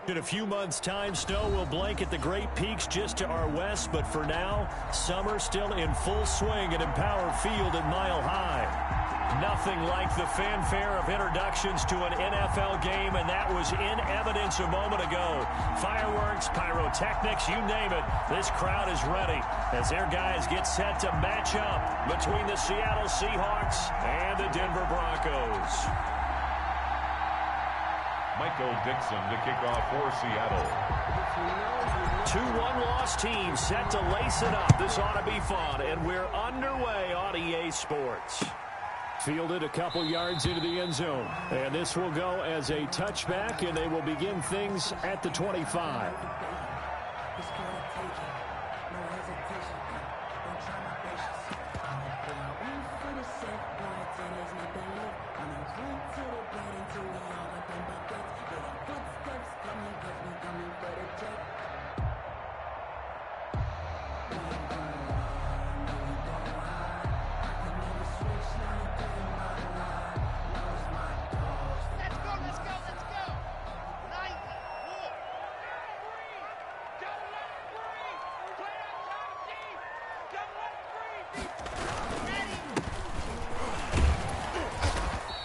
In a few months' time, snow will blanket the Great Peaks just to our west, but for now, summer still in full swing at Empower Field at Mile High. Nothing like the fanfare of introductions to an NFL game, and that was in evidence a moment ago. Fireworks, pyrotechnics, you name it, this crowd is ready as their guys get set to match up between the Seattle Seahawks and the Denver Broncos. Michael Dixon to kick off for Seattle. 2 one-loss teams set to lace it up. This ought to be fun, and we're underway on EA Sports. Fielded a couple yards into the end zone, and this will go as a touchback, and they will begin things at the 25.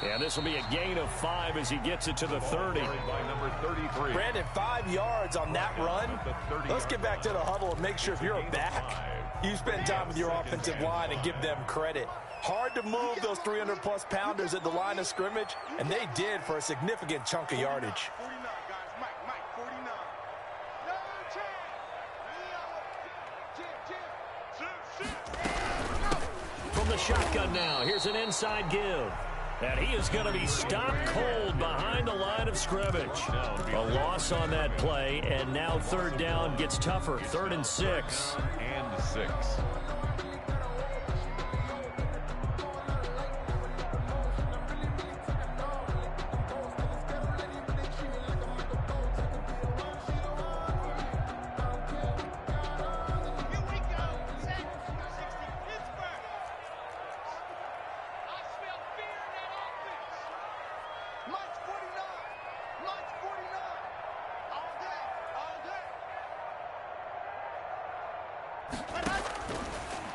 And this will be a gain of 5 as he gets it to the 30. Brandon, 5 yards on that run. Let's get back to the huddle and make sure if you're a back, you spend time with your offensive line and give them credit. Hard to move those 300-plus pounders at the line of scrimmage, and they did for a significant chunk of yardage. From the shotgun now, here's an inside give. And he is going to be stopped cold behind the line of scrimmage. A loss on that play, and now third down gets tougher. 3rd and 6. And 6.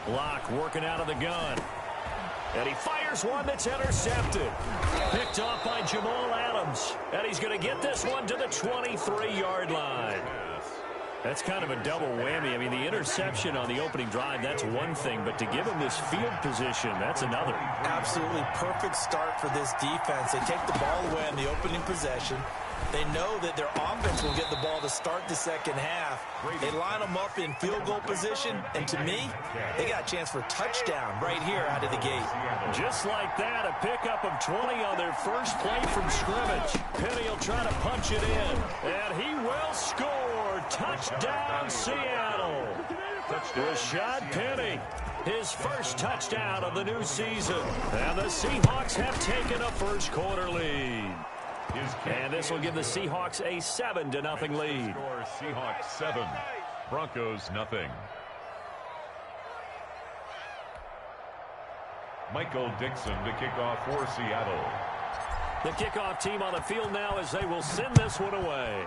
Block working out of the gun. And he fires one that's intercepted. Picked off by Jamal Adams. And he's going to get this one to the 23-yard line. That's kind of a double whammy. I mean, the interception on the opening drive, that's one thing. But to give him this field position, that's another. Absolutely perfect start for this defense. They take the ball away on the opening possession. They know that their offense will get the ball to start the second half. They line them up in field goal position, and to me, they got a chance for a touchdown right here out of the gate. Just like that, a pickup of 20 on their first play from scrimmage. Penny will try to punch it in, and he will score. Touchdown, Seattle. Rashad Penny, his first touchdown of the new season. And the Seahawks have taken a first quarter lead. And this will give the Seahawks a 7-0 lead. Seahawks 7, Broncos nothing. Michael Dixon to kick off for Seattle. The kickoff team on the field now as they will send this one away.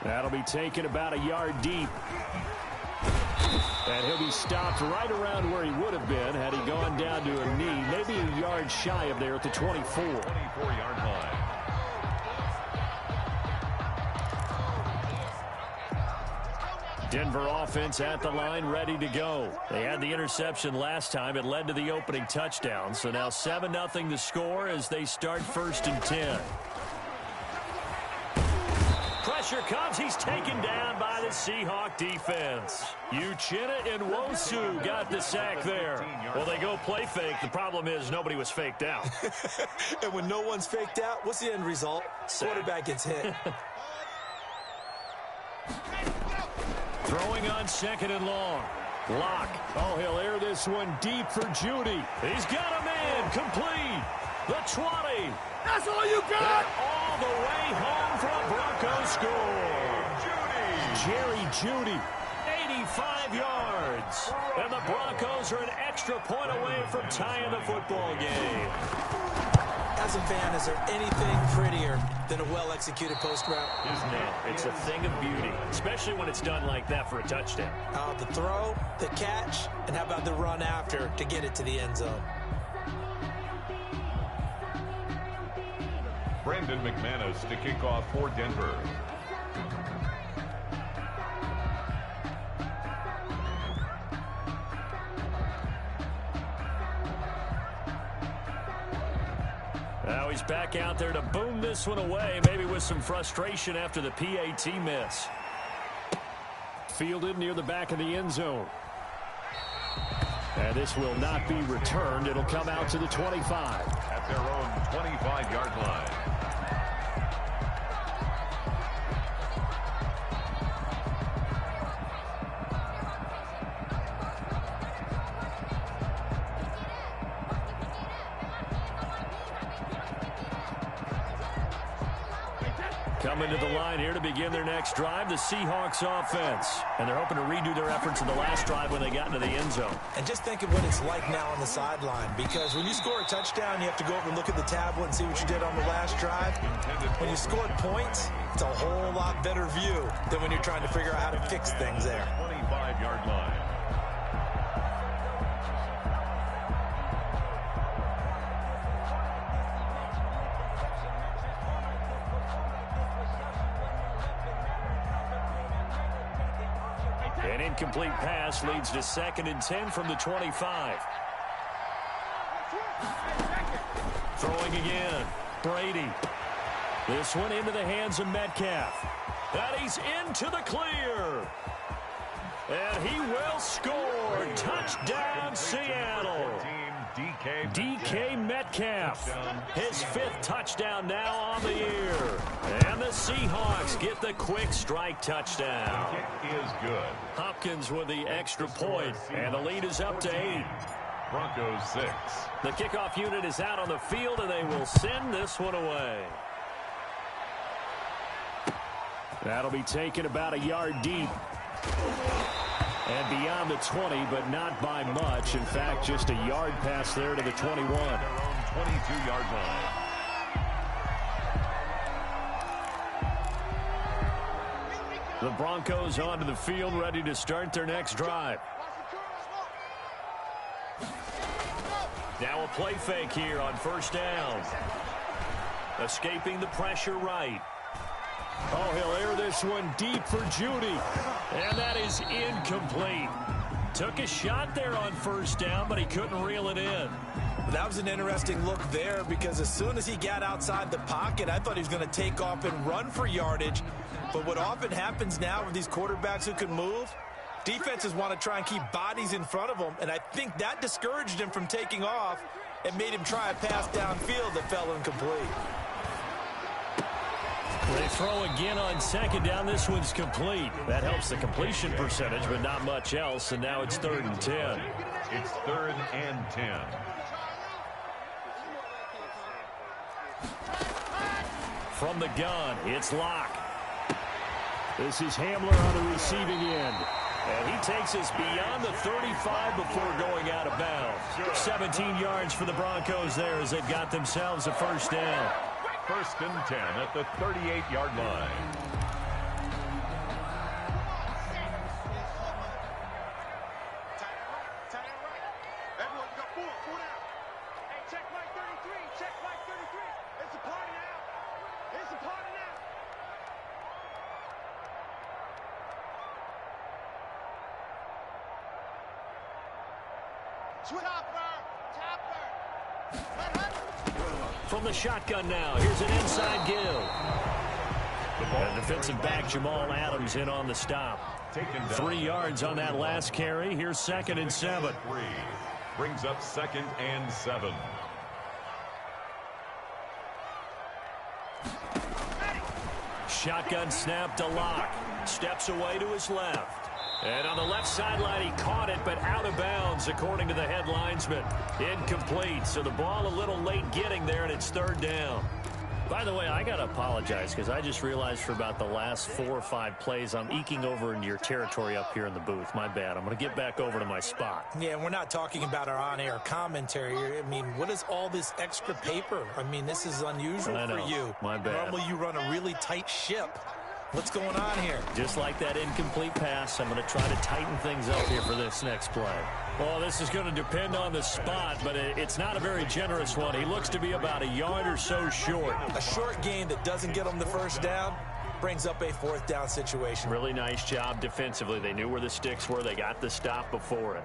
That'll be taken about a yard deep. And he'll be stopped right around where he would have been had he gone down to a knee, maybe a yard shy of there at the 24. 24-yard line. Denver offense at the line, ready to go. They had the interception last time. It led to the opening touchdown. So now 7-0 the score as they start 1st and 10. Pressure comes. He's taken down by the Seahawk defense. Uchenna and Wosu got the sack there. Well, they go play fake. The problem is nobody was faked out. And when no one's faked out, what's the end result? Quarterback gets hit. Throwing on 2nd and long. Lock. Oh, he'll air this one deep for Judy. He's got him in. Complete. The 20. That's all you got? And all the way home from Broncos score. Jerry Judy, 85 yards. And the Broncos are an extra point away from tying the football game. As a fan, is there anything prettier than a well-executed post route? Isn't it? It's a thing of beauty, especially when it's done like that for a touchdown. The throw, the catch, and how about the run after to get it to the end zone? Brandon McManus to kick off for Denver. Now he's back out there to boom this one away, maybe with some frustration after the PAT miss. Fielded near the back of the end zone. And this will not be returned. It'll come out to the 25. At their own 25-yard line. Coming to the line here to begin their next drive, the Seahawks offense. And they're hoping to redo their efforts in the last drive when they got into the end zone. And just think of what it's like now on the sideline, because when you score a touchdown, you have to go over and look at the tablet and see what you did on the last drive. When you scored points, it's a whole lot better view than when you're trying to figure out how to fix things there. 25-yard line. An incomplete pass leads to 2nd and 10 from the 25. Throwing again. Brady. This one into the hands of Metcalf. And he's into the clear. And he will score. Touchdown, Seattle. DK Metcalf. His 5th touchdown now on the year. And the Seahawks get the quick strike touchdown. Kick is good. Hopkins with the extra point, and the lead is up to 8. Broncos 6. The kickoff unit is out on the field, and they will send this one away. That'll be taken about a yard deep. And beyond the 20, but not by much. In fact, just a yard pass there to the 21. Their own 22-yard line. The Broncos onto the field, ready to start their next drive. Now a play fake here on first down. Escaping the pressure right. Oh, he'll air this one deep for Judy. And that is incomplete. Took a shot there on first down, but he couldn't reel it in. That was an interesting look there, because as soon as he got outside the pocket, I thought he was going to take off and run for yardage. But what often happens now with these quarterbacks who can move, defenses want to try and keep bodies in front of them, and I think that discouraged him from taking off and made him try a pass downfield that fell incomplete. They throw again on second down. This one's complete. That helps the completion percentage, but not much else, and now it's 3rd and 10. It's 3rd and 10. From the gun, it's Locke. This is Hamler on the receiving end. And he takes us beyond the 35 before going out of bounds. 17 yards for the Broncos there as they've got themselves a first down. 1st and 10 at the 38-yard line. From the shotgun now, here's an inside give. And defensive back Jamal Adams in on the stop. 3 yards on that last carry. Here's 2nd and 7. Brings up 2nd and 7. Shotgun snap to Locke. Steps away to his left. And on the left sideline, he caught it, but out of bounds, according to the head linesman. Incomplete, so the ball a little late getting there, and it's 3rd down. By the way, I got to apologize because I just realized for about the last 4 or 5 plays, I'm eking over into your territory up here in the booth. My bad. I'm going to get back over to my spot. Yeah, we're not talking about our on-air commentary here. I mean, what is all this extra paper? I mean, this is unusual for you. My bad. Normally you run a really tight ship. What's going on here? Just like that incomplete pass, I'm going to try to tighten things up here for this next play. Well, this is going to depend on the spot, but it's not a very generous one. He looks to be about a yard or so short. A short gain that doesn't get him the first down brings up a 4th down situation. Really nice job defensively. They knew where the sticks were. They got the stop before it.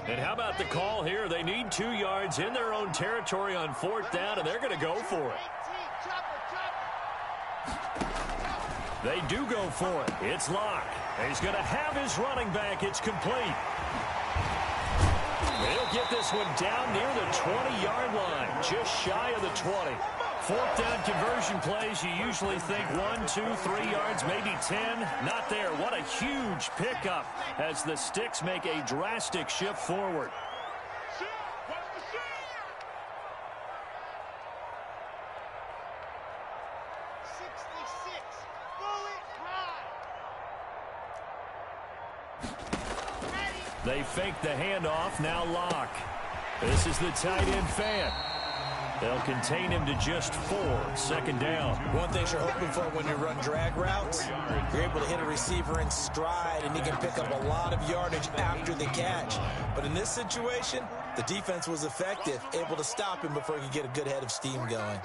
And how about the call here? They need 2 yards in their own territory on 4th down, and they're going to go for it. They do go for it. It's Locke. He's going to have his running back. It's complete. They'll get this one down near the 20-yard line, just shy of the 20. 4th down conversion plays, you usually think 1, 2, 3 yards, maybe 10. Not there. What a huge pickup as the Sticks make a drastic shift forward. They fake the handoff. Now Locke. This is the tight end fan. They'll contain him to just 4. 2nd down. One thing you're hoping for when you run drag routes, you're able to hit a receiver in stride, and he can pick up a lot of yardage after the catch. But in this situation, the defense was effective, able to stop him before he could get a good head of steam going.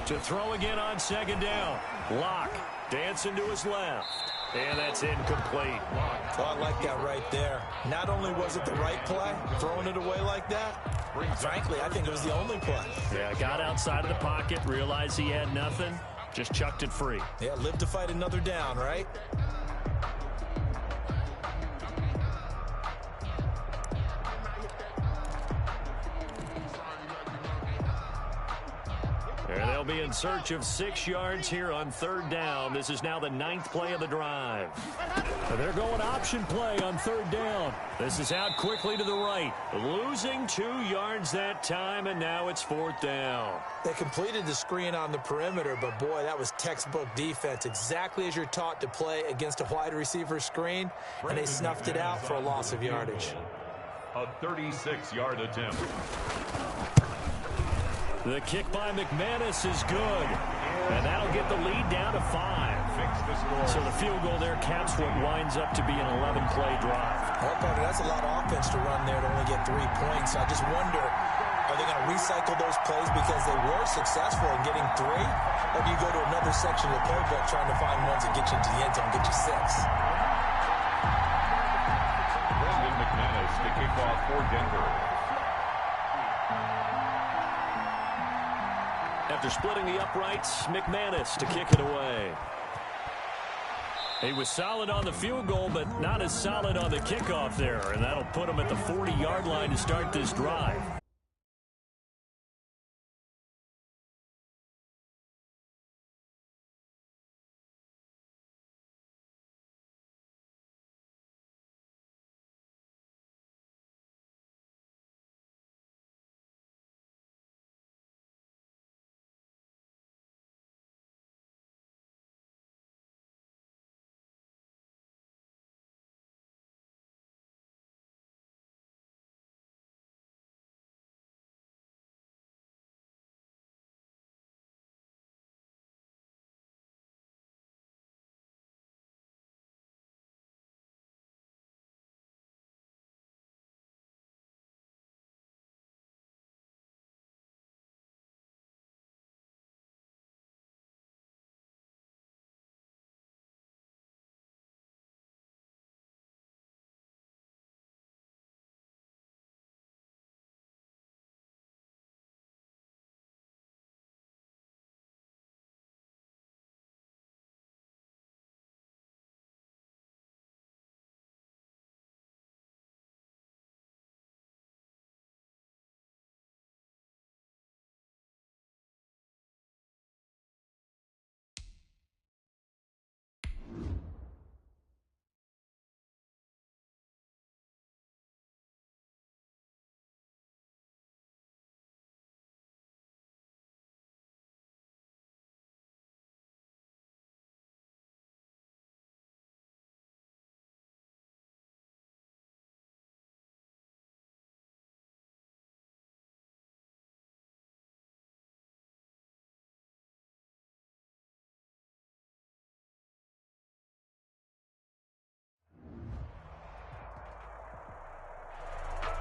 To throw again on 2nd down. Locke dancing to his left. And that's incomplete. Oh, I like that right there. Not only was it the right play, throwing it away like that, frankly, I think it was the only play. Yeah, got outside of the pocket, realized he had nothing, just chucked it free. Yeah, live to fight another down, right? And they'll be in search of 6 yards here on 3rd down. This is now the 9th play of the drive. They're going option play on 3rd down. This is out quickly to the right. Losing 2 yards that time, and now it's 4th down. They completed the screen on the perimeter, but boy, that was textbook defense. Exactly as you're taught to play against a wide receiver screen, and they snuffed it out for a loss of yardage. A 36-yard attempt. The kick by McManus is good, and that'll get the lead down to 5. So the field goal there caps what winds up to be an 11-play drive. Well, Carter, that's a lot of offense to run there to only get 3 points. I just wonder, are they going to recycle those plays because they were successful in getting 3? Or do you go to another section of the playbook trying to find ones that get you into the end zone and get you 6? Brendan McManus to kick off for Denver. After splitting the uprights, McManus to kick it away. He was solid on the field goal, but not as solid on the kickoff there, and that'll put him at the 40-yard line to start this drive.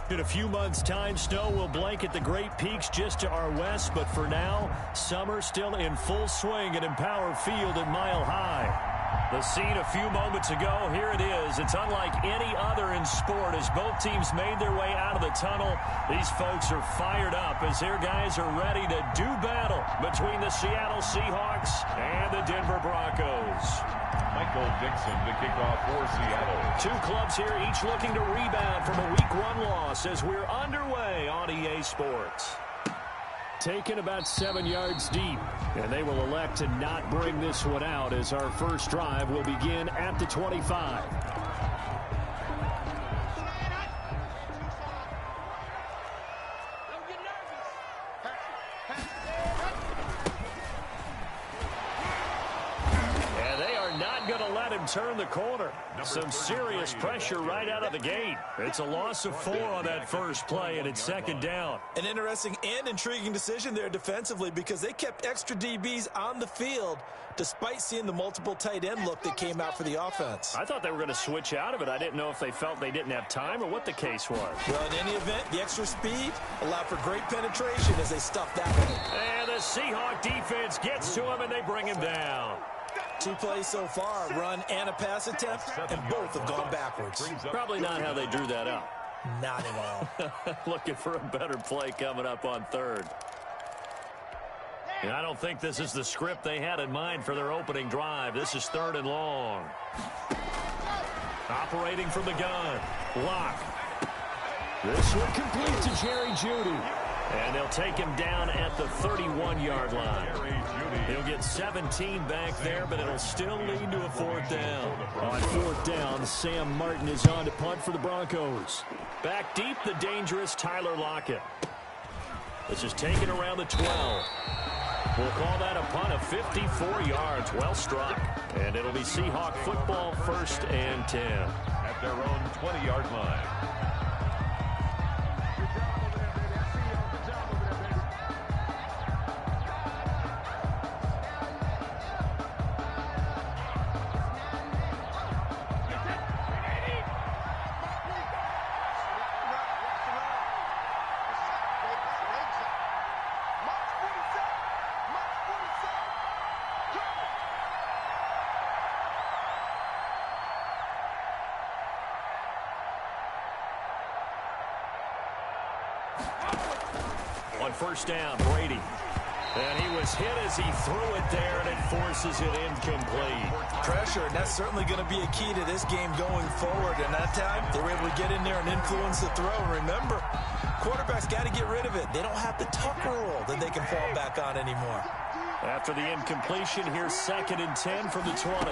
In a few months' time, snow will blanket the Great Peaks just to our west, but for now, summer still in full swing at Empower Field at Mile High. The scene a few moments ago, here it is. It's unlike any other in sport as both teams made their way out of the tunnel. These folks are fired up as their guys are ready to do battle between the Seattle Seahawks and the Denver Broncos. Michael Dixon to kick off for Seattle. Two clubs here, each looking to rebound from a Week 1 loss as we're underway on EA Sports. Taken about 7 yards deep, and they will elect to not bring this one out as our first drive will begin at the 25. Turn the corner. Some serious pressure right out of the gate. It's a loss of 4 on that first play, and it's second down. An interesting and intriguing decision there defensively because they kept extra DBs on the field despite seeing the multiple tight end look that came out for the offense. I thought they were going to switch out of it. I didn't know if they felt they didn't have time or what the case was. Well, in any event, the extra speed allowed for great penetration as they stuffed that one. And the Seahawk defense gets to him, and they bring him down. 2 plays so far, run and a pass attempt, and both have gone backwards. Probably not how they drew that up. Not at all. Looking for a better play coming up on third. And I don't think this is the script they had in mind for their opening drive. This is 3rd and long. Operating from the gun. Lock. This one complete to Jerry Jeudy. And they'll take him down at the 31-yard line. He'll get 17 back there, but it'll still lead to a 4th down. On 4th down, Sam Martin is on to punt for the Broncos. Back deep, the dangerous Tyler Lockett. This is taken around the 12. We'll call that a punt of 54 yards. Well struck. And it'll be Seahawk football, 1st and 10. At their own 20-yard line. On 1st down, Brady. And he was hit as he threw it there, and it forces it incomplete. Pressure, and that's certainly going to be a key to this game going forward. And that time, they were able to get in there and influence the throw. And remember, quarterbacks got to get rid of it. They don't have the tucker roll that they can fall back on anymore. After the incompletion, here's 2nd and 10 from the 20.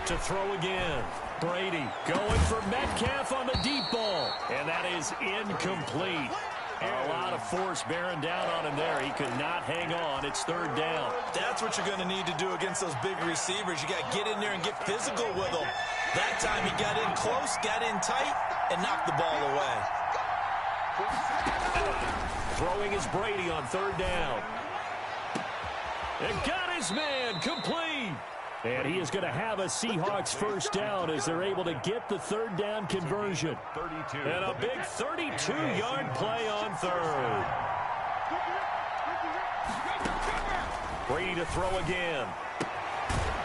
To throw again. Brady going for Metcalf on the deep ball. And that is incomplete. A lot of force bearing down on him there. He could not hang on. It's 3rd down. That's what you're going to need to do against those big receivers. You got to get in there and get physical with them. That time he got in close, got in tight, and knocked the ball away. Throwing is Brady on 3rd down. And got his man complete. And he is going to have a Seahawks 1st down as they're able to get the 3rd down conversion. 32. And a big 32-yard play on 3rd. Brady to throw again.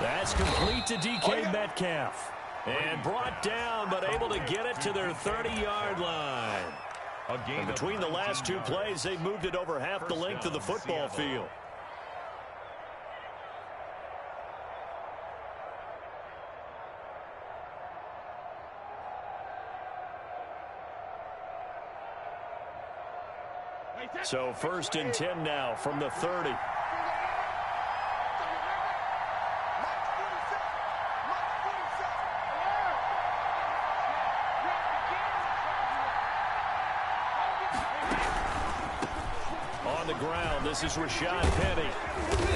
That's complete to DK Metcalf. And brought down, but able to get it to their 30-yard line. And between the last 2 plays, they've moved it over half the length of the football field. So 1st and 10 now from the 30. On the ground, this is Rashad Penny.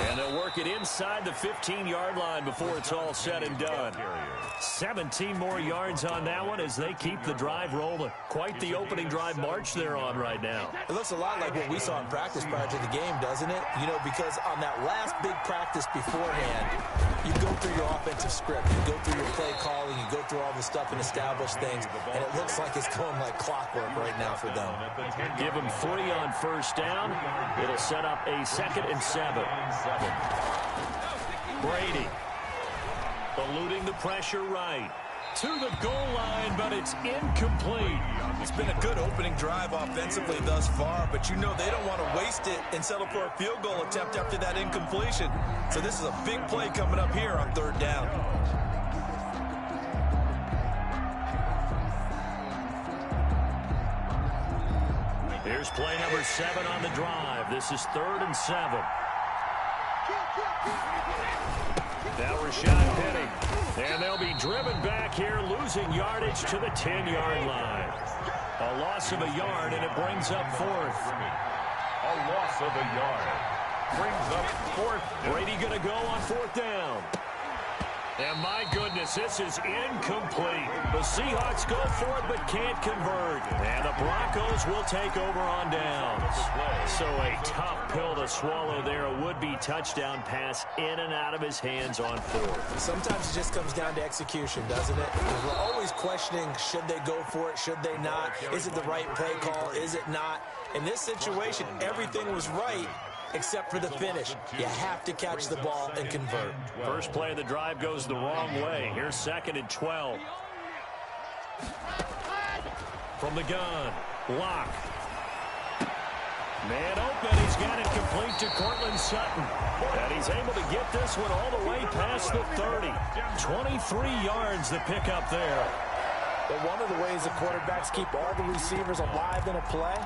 And they'll work it inside the 15-yard line before it's all said and done. 17 more yards on that one as they keep the drive rolling. Quite the opening drive march they're on right now. It looks a lot like what we saw in practice prior to the game, doesn't it? You know, because on that last big practice beforehand, You go through your offensive script. You go through your play calling. You go through all the stuff and establish things. And it looks like it's going like clockwork right now for them. Give them 3 on first down. It'll set up a 2nd and 7. Brady eluding the pressure right. To the goal line, but it's incomplete. It's been a good opening drive offensively thus far, but you know they don't want to waste it and settle for a field goal attempt after that incompletion. So this is a big play coming up here on 3rd down. Here's play number 7 on the drive. This is 3rd and 7. Now Rashad Penny. And they'll be driven back here, losing yardage to the 10-yard line. A loss of a yard, and it brings up 4th. A loss of a yard. Brings up 4th. Brady going to go on 4th down. And my goodness, this is incomplete. The Seahawks go for it but can't convert. And the Broncos will take over on downs. So a tough pill to swallow there. A would-be touchdown pass in and out of his hands on 4th. Sometimes it just comes down to execution, doesn't it? We're always questioning, should they go for it, should they not? Is it the right play call, is it not? In this situation, everything was right, except for the finish. You have to catch the ball and convert. First play of the drive goes the wrong way. Here's 2nd and 12. From the gun, Locke. Man open, he's got it complete to Cortland Sutton. And he's able to get this one all the way past the 30. 23 yards to pick up there. But one of the ways the quarterbacks keep all the receivers alive in a play,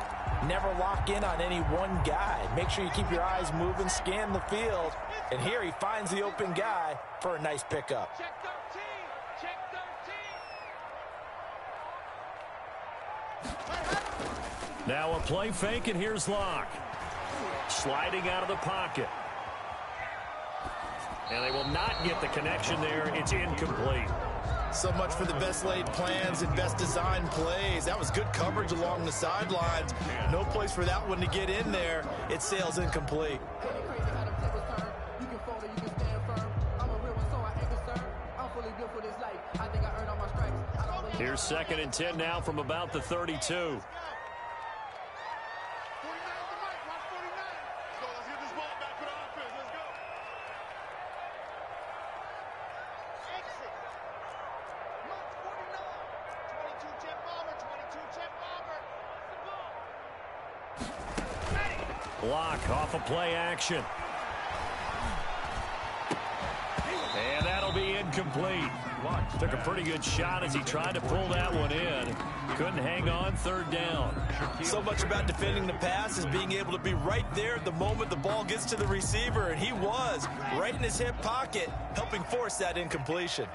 never lock in on any one guy. Make sure you keep your eyes moving, scan the field. And here he finds the open guy for a nice pickup. Check 13. Check 13. Now a play fake, and here's Locke. Sliding out of the pocket. And they will not get the connection there. It's incomplete. So much for the best laid plans and best designed plays. That was good coverage along the sidelines. No place for that one to get in there. It sails incomplete. Here's 2nd and 10 now from about the 32. Block off of play action. And that'll be incomplete. Took a pretty good shot as he tried to pull that one in. Couldn't hang on 3rd down. So much about defending the pass is being able to be right there at the moment the ball gets to the receiver, and he was right in his hip pocket, helping force that incompletion.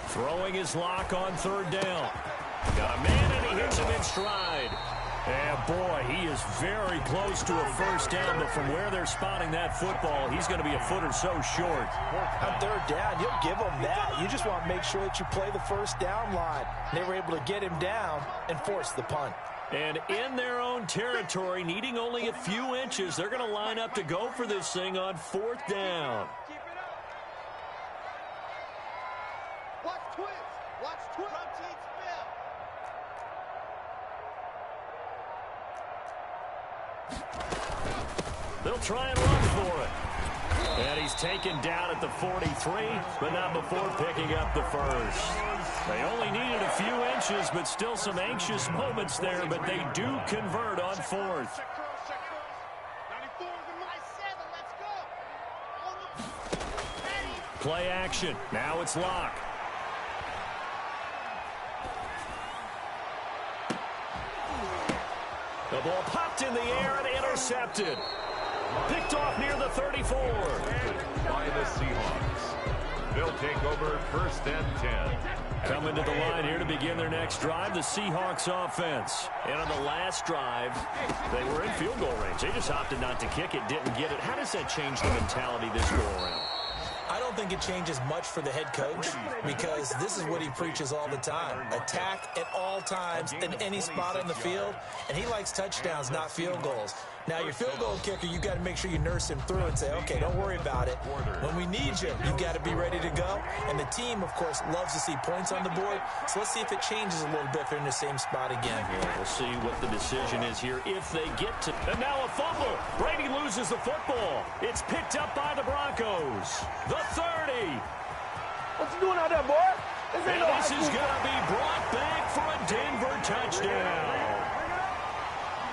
Throwing his Lock on 3rd down. Got a man, and he hits him in stride. And boy, he is very close to a first down, but from where they're spotting that football, he's going to be a foot or so short. On 3rd down, you'll give them that. You just want to make sure that you play the first down line. They were able to get him down and force the punt. And in their own territory, needing only a few inches, they're going to line up to go for this thing on 4th down. Watch twins. Watch twins. They'll try and run for it. And he's taken down at the 43, but not before picking up the first. They only needed a few inches, but still some anxious moments there, but they do convert on 4th. Play action. Now it's Locke. The ball popped in the air and intercepted. Picked off near the 34. By the Seahawks. They'll take over 1st and 10. Coming to the line here to begin their next drive, the Seahawks offense. And on the last drive, they were in field goal range. They just opted not to kick it, didn't get it. How does that change the mentality this go around? I don't think it changes much for the head coach because this is what he preaches all the time. Attack at all times in any spot on the field, and he likes touchdowns, not field goals. Now, your field goal kicker, you got to make sure you nurse him through and say, okay, don't worry about it. When we need you, you got to be ready to go. And the team, of course, loves to see points on the board. So let's see if it changes a little bit if they're in the same spot again. Yeah, we'll see what the decision is here if they get to. And now a fumble. Brady loses the football. It's picked up by the Broncos. The 30. What you doing out there, boy? And this is going to be brought back for a Denver touchdown.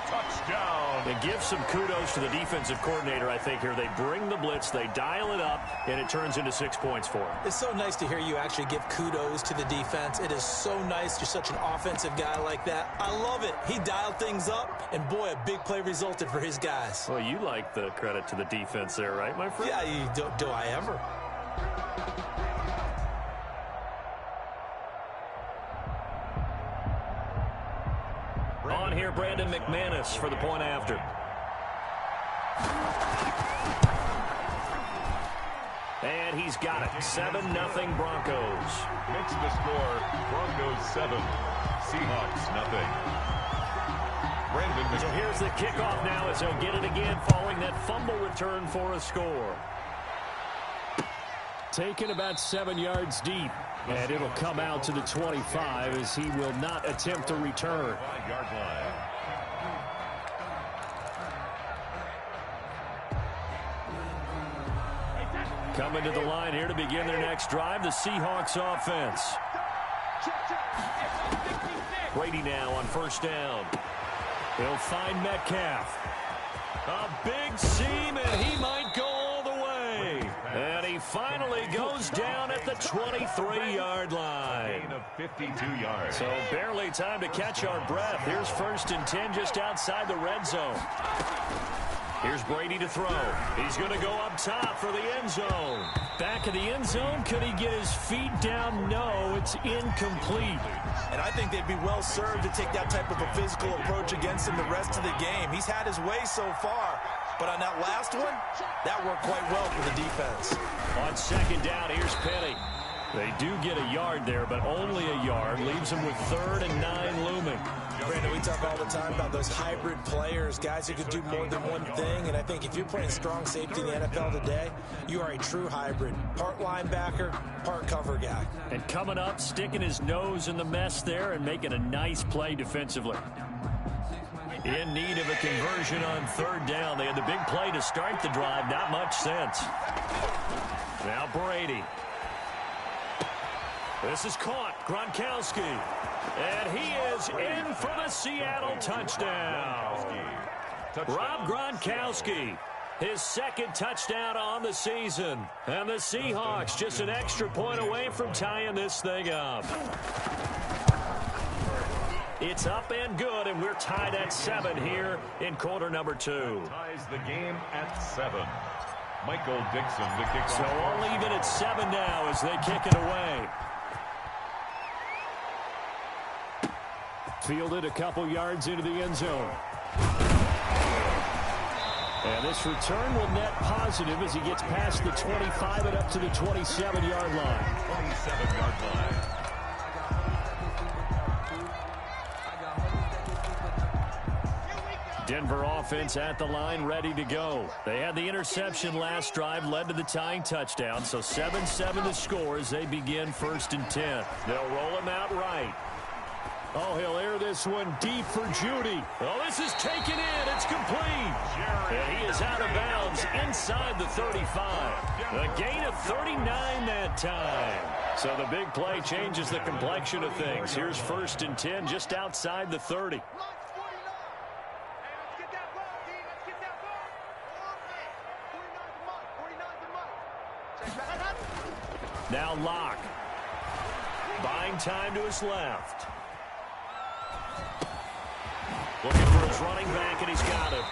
Touchdown. And give some kudos to the defensive coordinator, I think, here. They bring the blitz, they dial it up, and it turns into 6 points for them. It's so nice to hear you actually give kudos to the defense. It is so nice. You're such an offensive guy like that. I love it. He dialed things up, and boy, a big play resulted for his guys. Well, you like the credit to the defense there, right, my friend? Yeah, do I ever? On here, Brandon McManus for the point after. And he's got it. 7-0 Broncos. Makes the score Broncos 7, Seahawks nothing. Brandon So here's the kickoff now as they'll get it again following that fumble return for a score. Taken about 7 yards deep. And it'll come out to the 25 as he will not attempt to return. 5-yard line. Coming to the line here to begin their next drive, the Seahawks offense. Brady now on first down. He'll find Metcalf. A big seam, and he might go all the way. And he finally goes down at the 23-yard line. Gain of 52 yards. So barely time to catch our breath. Here's 1st and 10 just outside the red zone. Here's Brady to throw. He's going to go up top for the end zone. Back of the end zone. Could he get his feet down? No, it's incomplete. And I think they'd be well served to take that type of a physical approach against him the rest of the game. He's had his way so far. But on that last one, that worked quite well for the defense. On 2nd down, here's Penny. They do get a yard there, but only a yard. Leaves them with 3rd and 9 looming. Brandon, we talk all the time about those hybrid players, guys who could do more than one thing. And I think if you're playing strong safety in the NFL today, you are a true hybrid. Part linebacker, part cover guy. And coming up, sticking his nose in the mess there and making a nice play defensively. In need of a conversion on 3rd down. They had the big play to start the drive. Not much sense. Now Brady. This is caught. Gronkowski. And he is in for the Seattle touchdown. Rob Gronkowski. His 2nd touchdown on the season. And the Seahawks just an extra point away from tying this thing up. It's up and good, and we're tied at 7 here in quarter number 2. Ties the game at 7. Michael Dixon to kick off. So all even at 7 now as they kick it away. Fielded a couple yards into the end zone. And this return will net positive as he gets past the 25 and up to the 27-yard line. 27-yard line. Denver offense at the line, ready to go. They had the interception last drive, led to the tying touchdown. So 7-7 the score as they begin 1st and 10. They'll roll him out right. Oh, he'll air this one deep for Judy. Oh, this is taken in. It's complete. And he is out of bounds inside the 35. A gain of 39 that time. So the big play changes the complexion of things. Here's 1st and 10 just outside the 30. Now Locke. Buying time to his left. Looking for his running back, and he's got it.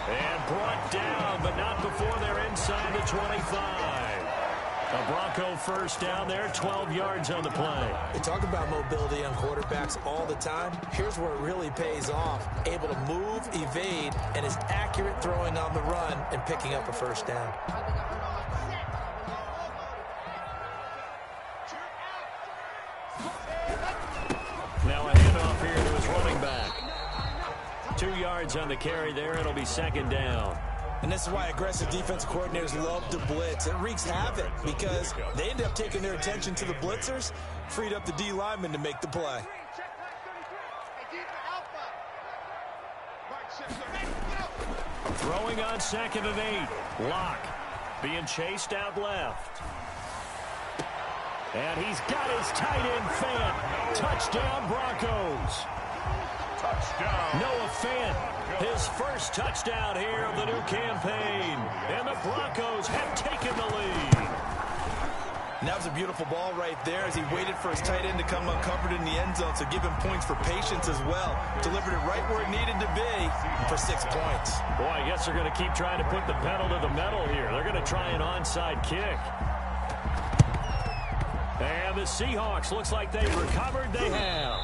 And brought down, but not before they're inside the 25. A Bronco first down there, 12 yards on the play. We talk about mobility on quarterbacks all the time. Here's where it really pays off. Able to move, evade, and is accurate throwing on the run and picking up a first down. Now a handoff here to his running back. 2 yards on the carry there. It'll be second down. And this is why aggressive defensive coordinators love to blitz. It wreaks havoc because they end up taking their attention to the blitzers, freed up the D lineman to make the play. Throwing on 2nd and 8. Lock being chased out left. And he's got his tight end Fant. Touchdown Broncos. Touchdown. Noah Fant, his first touchdown here of the new campaign. And the Broncos have taken the lead. And that was a beautiful ball right there as he waited for his tight end to come uncovered in the end zone, so give him points for patience as well. Delivered it right where it needed to be for 6 points. Boy, I guess they're going to keep trying to put the pedal to the metal here. They're going to try an onside kick. And the Seahawks, looks like they've recovered. They have.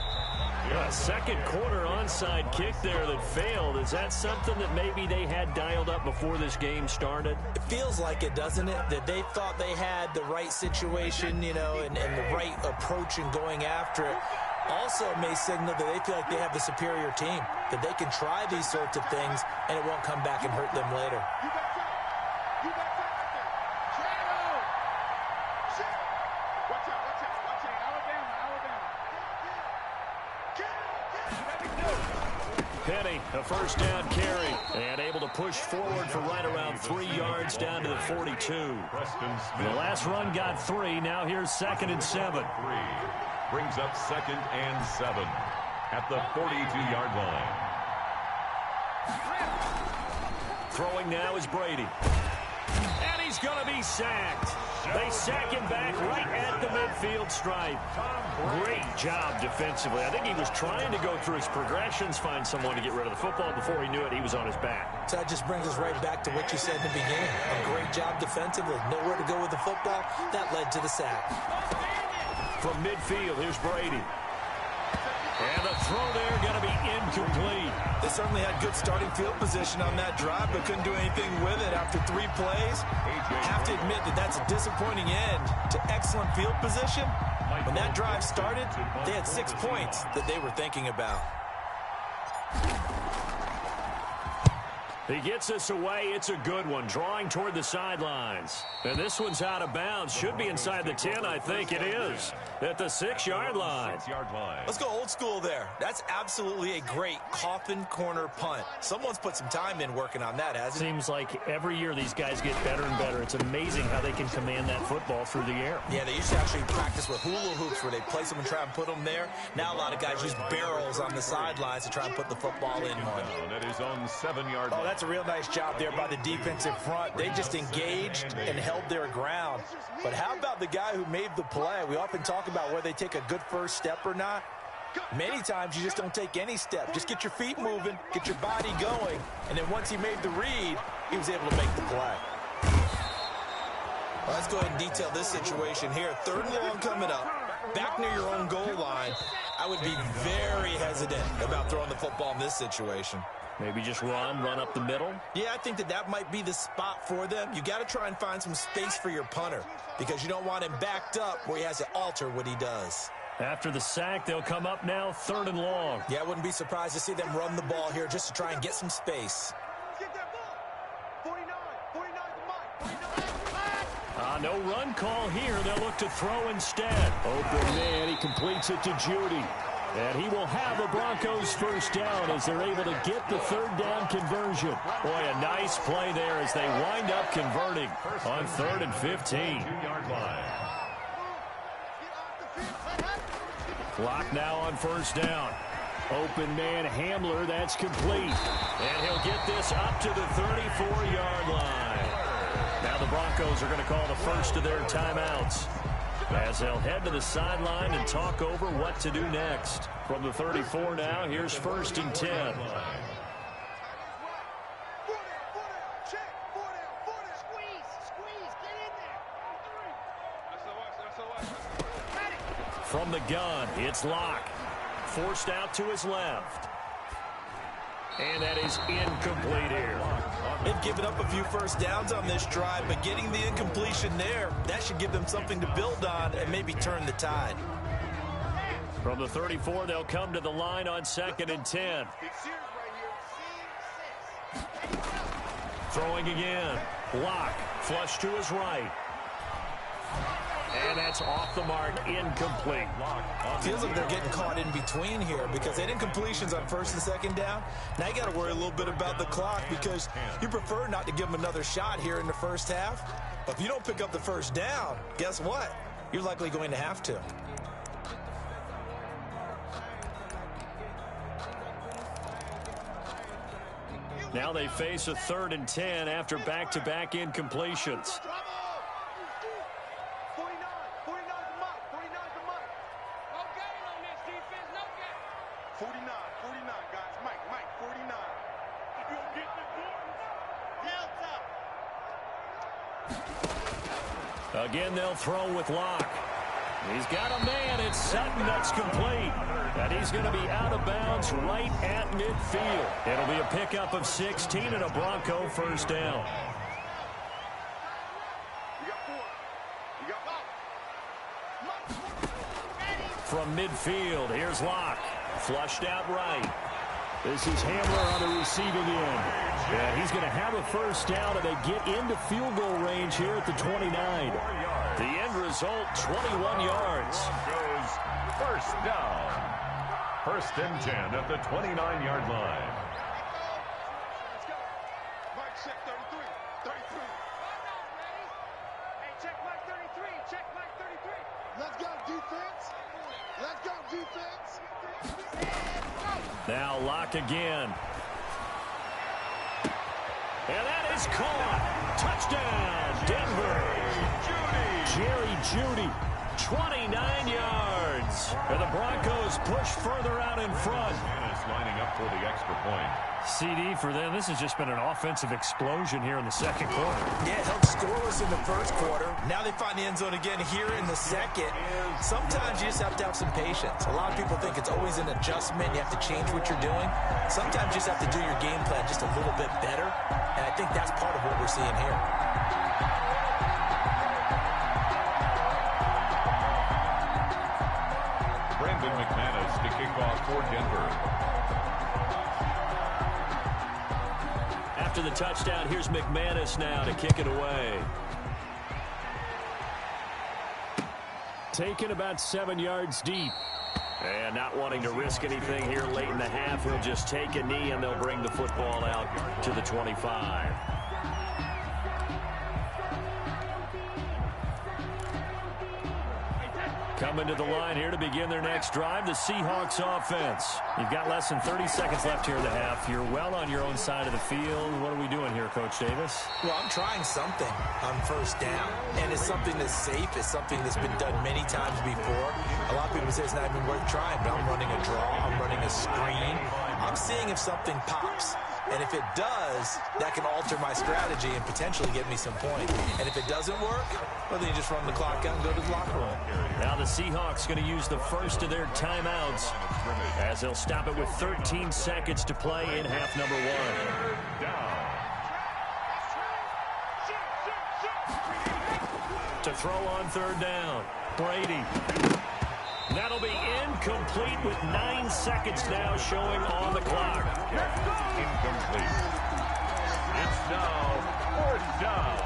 A second quarter onside kick there that failed. Is that something that maybe they had dialed up before this game started? It feels like it, doesn't it? That they thought they had the right situation, you know, and the right approach in going after it. Also may signal that they feel like they have the superior team, that they can try these sorts of things and it won't come back and hurt them later. Penny, a first down carry, and able to push forward for right around 3 yards down to the 42. The last run got 3. Now here's 2nd and 7. Brings up 2nd and 7 at the 42-yard line. Throwing now is Brady. And he's going to be sacked. They sack him back right at the midfield stripe. Great job defensively. I think he was trying to go through his progressions, find someone to get rid of the football. Before he knew it, he was on his back. So that just brings us right back to what you said in the beginning. A great job defensively. Nowhere to go with the football. That led to the sack. From midfield, here's Brady. And the throw there going to be incomplete. They certainly had good starting field position on that drive, but couldn't do anything with it after 3 plays. Have to admit that that's a disappointing end to excellent field position. When that drive started, they had 6 points that they were thinking about. He gets this away. It's a good one. Drawing toward the sidelines. And this one's out of bounds. Should be inside the 10, I think it is. At the 6-yard line. Let's go old school there. That's absolutely a great coffin corner punt. Someone's put some time in working on that, hasn't it? Seems like every year these guys get better and better. It's amazing how they can command that football through the air. Yeah, they used to actually practice with hula hoops where they place them and try and put them there. Now a lot of guys use barrels on the sidelines to try and put the football in one. That is on 7-yard line. Oh, that's a real nice job there by the defensive front. They just engaged and held their ground. But how about the guy who made the play? We often talk about whether they take a good first step or not. Many times you just don't take any step. Just get your feet moving, get your body going, and then once he made the read, he was able to make the play. Well, let's go ahead and detail this situation here. 3rd and long coming up. Back near your own goal line. I would be very hesitant about throwing the football in this situation. Maybe just run up the middle? Yeah, I think that might be the spot for them. You got to try and find some space for your punter because you don't want him backed up where he has to alter what he does. After the sack, they'll come up now 3rd and long. Yeah, I wouldn't be surprised to see them run the ball here just to try and get some space. No run call here. They'll look to throw instead. Open man, he completes it to Judy. And he will have the Broncos first down as they're able to get the 3rd down conversion. Boy, a nice play there as they wind up converting on 3rd and 15. Clock now on first down. Open man Hamler, that's complete. And he'll get this up to the 34-yard line. Now the Broncos are going to call the first of their timeouts as they'll head to the sideline and talk over what to do next. From the 34 now, here's 1st and 10. From the gun, it's Locke. Forced out to his left. And that is incomplete here. They've given up a few first downs on this drive, but getting the incompletion there, that should give them something to build on and maybe turn the tide. From the 34, they'll come to the line on 2nd and 10. Throwing again. Locke, flush to his right. And that's off the mark, incomplete. Feels like they're getting caught in between here because they had incompletions on 1st and 2nd down. Now you got to worry a little bit about the clock because you prefer not to give them another shot here in the first half. But if you don't pick up the first down, guess what? You're likely going to have to. Now they face a 3rd and 10 after back-to-back incompletions. 49, guys. Mike, 49. If you'll get the Delta. Again, they'll throw with Locke. He's got a man. It's Sutton that's complete. And he's going to be out of bounds right at midfield. It'll be a pickup of 16 and a Bronco first down. From midfield, here's Locke. Flushed out right. This is Hamler on the receiving end. Yeah, he's going to have a first down, and they get into field goal range here at the 29. The end result, 21 yards. Goes first down. 1st and 10 at the 29-yard line. Mike, check 33. 33. Hey, check Mike 33. Check Mike 33. Let's go, defense. Let's go, defense. Now Locke again. And that is caught. Touchdown, Denver. Jerry Jeudy, 29 yards. And the Broncos push further out in front. And is lining up for the extra point. CD for them. This has just been an offensive explosion here in the 2nd quarter. Yeah, held scoreless in the 1st quarter. Now they find the end zone again here in the 2nd. Sometimes you just have to have some patience. A lot of people think it's always an adjustment. You have to change what you're doing. Sometimes you just have to do your game plan just a little bit better. And I think that's part of what we're seeing here. Brandon McManus to kick off for Denver. After the touchdown, here's McManus now to kick it away. Taken about 7 yards deep. And not wanting to risk anything here late in the half, he'll just take a knee and they'll bring the football out to the 25. Coming to the line here to begin their next drive, the Seahawks offense. You've got less than 30 seconds left here in the half. You're well on your own side of the field. What are we doing here, Coach Davis? Well, I'm trying something on first down, and it's something that's safe. It's something that's been done many times before. A lot of people say it's not even worth trying, but I'm running a draw. I'm running a screen. I'm seeing if something pops. And if it does, that can alter my strategy and potentially get me some points. And if it doesn't work, well, then you just run the clock out and go to the locker room. Now the Seahawks going to use the first of their timeouts as they'll stop it with 13 seconds to play in half number 1. To throw on 3rd down, Brady. That'll be incomplete with 9 seconds now showing on the clock. Incomplete. It's now 4th down.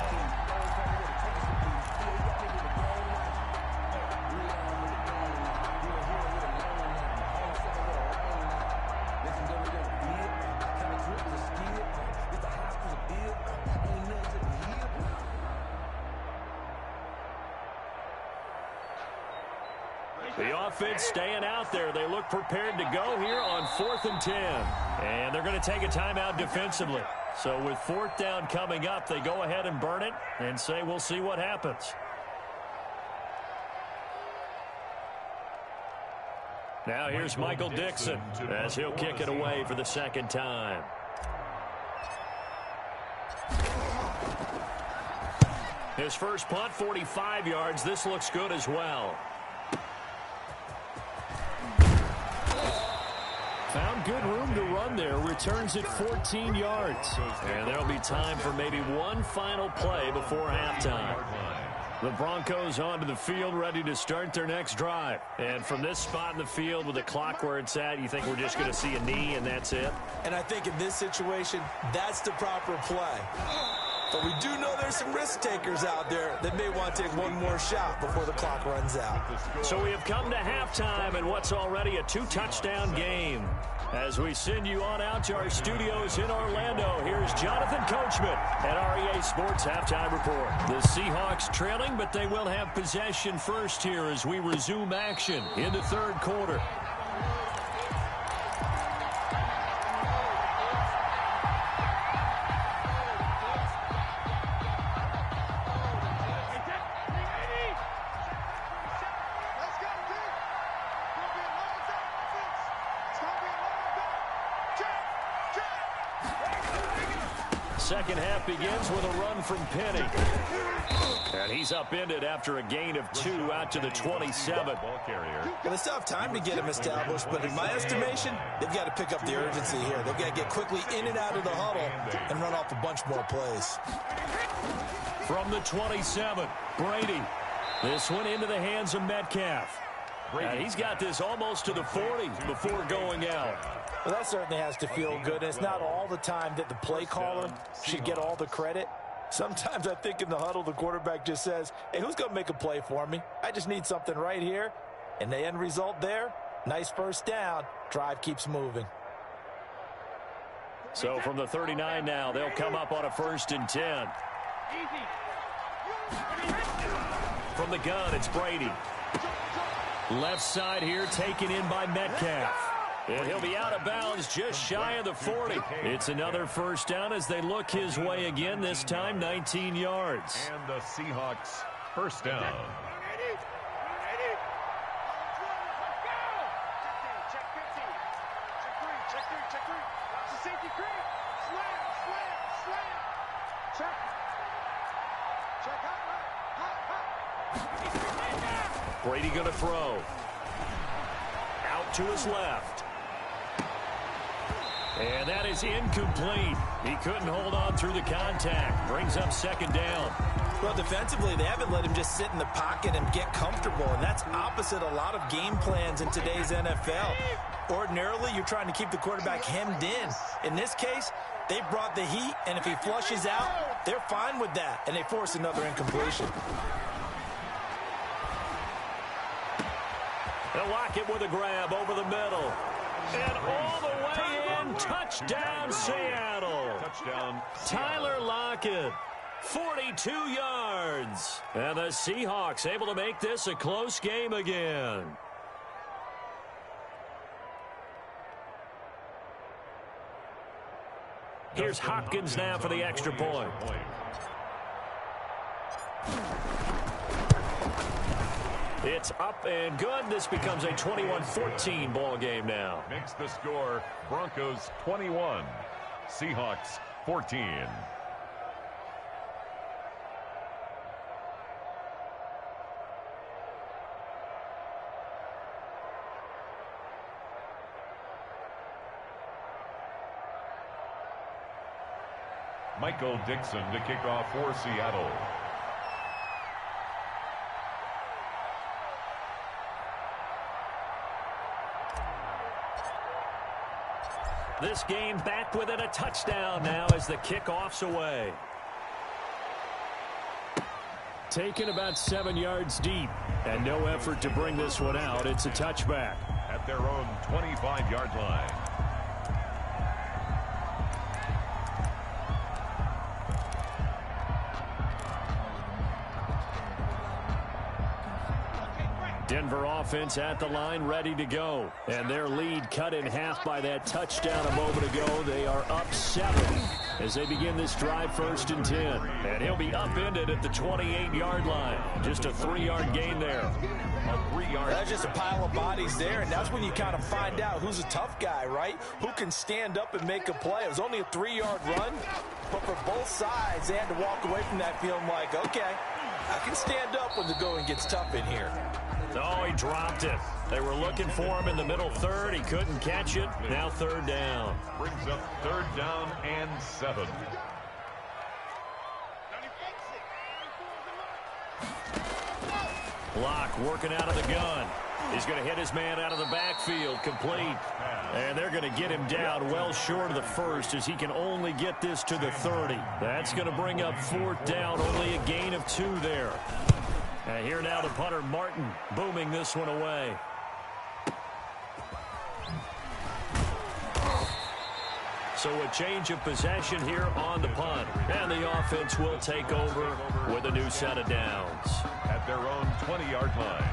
The offense staying out there. They look prepared to go here on 4th and 10. And they're going to take a timeout defensively. So with 4th down coming up, they go ahead and burn it and say we'll see what happens. Now here's Michael Dixon as he'll kick it away for the 2nd time. His first punt, 45 yards. This looks good as well. Found good room to run there. Returns it 14 yards. And there'll be time for maybe one final play before halftime. The Broncos onto the field, ready to start their next drive. And from this spot in the field with the clock where it's at, you think we're just going to see a knee and that's it? And I think in this situation, that's the proper play. But we do know there's some risk takers out there that may want to take one more shot before the clock runs out. So we have come to halftime in what's already a 2-touchdown game. As we send you on out to our studios in Orlando, here's Jonathan Coachman at REA Sports Halftime Report. The Seahawks trailing, but they will have possession first here as we resume action in the third quarter. Second half begins with a run from Penny. And he's upended after a gain of 2 out to the 27. Well, they still have time to get him established, but in my estimation, they've got to pick up the urgency here. They've got to get quickly in and out of the huddle and run off a bunch more plays. From the 27, Brady. This one into the hands of Metcalf. And he's got this almost to the 40 before going out. Well, that certainly has to feel good. And it's not all the time that the play caller should get all the credit. Sometimes I think in the huddle, the quarterback just says, hey, who's going to make a play for me? I just need something right here. And the end result there, nice first down. Drive keeps moving. So from the 39 now, they'll come up on a 1st and 10. From the gun, it's Brady. Left side here, taken in by Metcalf. And he'll be out of bounds just shy of the 40. It's another first down as they look his way again, this time 19 yards. And the Seahawks first down. Brady going to throw. Out to his left. And that is incomplete. He couldn't hold on through the contact. Brings up 2nd down. Well, defensively, they haven't let him just sit in the pocket and get comfortable, and that's opposite a lot of game plans in today's NFL. Ordinarily, you're trying to keep the quarterback hemmed in. In this case, they brought the heat, and if he flushes out, they're fine with that, and they force another incompletion. They'll lock it with a grab over the middle. And all the way in, touchdown Seattle. Touchdown. Tyler Lockett, 42 yards. And the Seahawks able to make this a close game again. Here's Hopkins now for the extra point. It's up and good. This becomes a 21-14 ball game now. Makes the score Broncos 21, Seahawks 14. Michael Dixon to kick off for Seattle. This game back within a touchdown now as the kickoff's away. Taken about 7 yards deep and no effort to bring this one out. It's a touchback. At their own 25-yard line. Denver offense at the line, ready to go. And their lead cut in half by that touchdown a moment ago. They are up 7 as they begin this drive 1st and 10. And he'll be upended at the 28-yard line. Just a 3-yard gain there. That's just a pile of bodies there, and that's when you kind of find out who's a tough guy, right? Who can stand up and make a play. It was only a 3-yard run, But for both sides, they had to walk away from that feeling like, okay, I can stand up when the going gets tough in here. Oh, he dropped it. They were looking for him in the middle third. He couldn't catch it. Now third down. Brings up third down and 7. Block working out of the gun. He's going to hit his man out of the backfield, complete. And they're going to get him down well short of the first as he can only get this to the 30. That's going to bring up fourth down, only a gain of 2 there. And here now the punter, Martin, booming this one away. So a change of possession here on the punt. And the offense will take over with a new set of downs. At their own 20-yard line.